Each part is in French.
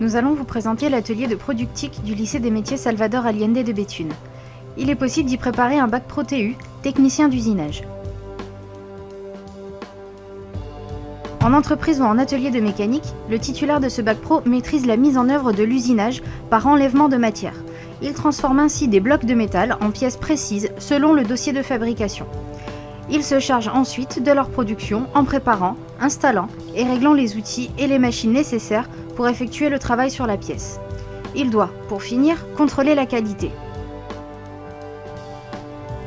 Nous allons vous présenter l'atelier de productique du lycée des métiers Salvador Allende de Béthune. Il est possible d'y préparer un bac Pro TU, technicien d'usinage. En entreprise ou en atelier de mécanique, le titulaire de ce bac pro maîtrise la mise en œuvre de l'usinage par enlèvement de matière. Il transforme ainsi des blocs de métal en pièces précises selon le dossier de fabrication. Il se charge ensuite de leur production en préparant, installant et réglant les outils et les machines nécessaires pour effectuer le travail sur la pièce. Il doit, pour finir, contrôler la qualité.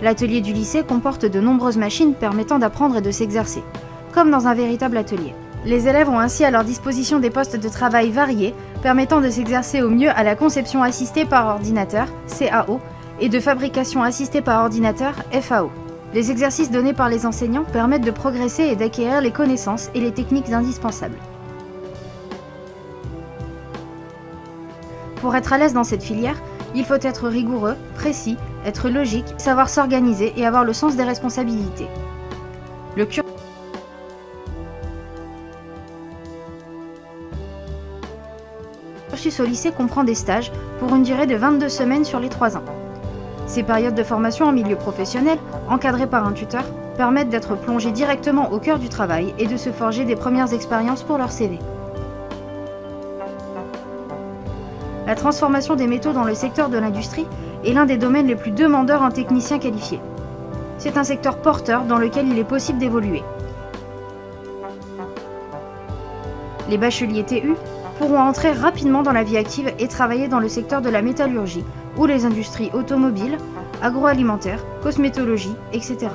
L'atelier du lycée comporte de nombreuses machines permettant d'apprendre et de s'exercer, comme dans un véritable atelier. Les élèves ont ainsi à leur disposition des postes de travail variés, permettant de s'exercer au mieux à la conception assistée par ordinateur, CAO, et de fabrication assistée par ordinateur, FAO. Les exercices donnés par les enseignants permettent de progresser et d'acquérir les connaissances et les techniques indispensables. Pour être à l'aise dans cette filière, il faut être rigoureux, précis, être logique, savoir s'organiser et avoir le sens des responsabilités. Le cursus au lycée comprend des stages pour une durée de 22 semaines sur les 3 ans. Ces périodes de formation en milieu professionnel, encadrées par un tuteur, permettent d'être plongés directement au cœur du travail et de se forger des premières expériences pour leur CV. La transformation des métaux dans le secteur de l'industrie est l'un des domaines les plus demandeurs en techniciens qualifiés. C'est un secteur porteur dans lequel il est possible d'évoluer. Les bacheliers TU pourront entrer rapidement dans la vie active et travailler dans le secteur de la métallurgie ou les industries automobiles, agroalimentaires, cosmétologie, etc.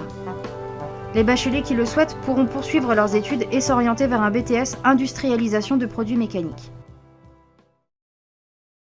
Les bacheliers qui le souhaitent pourront poursuivre leurs études et s'orienter vers un BTS industrialisation de produits mécaniques.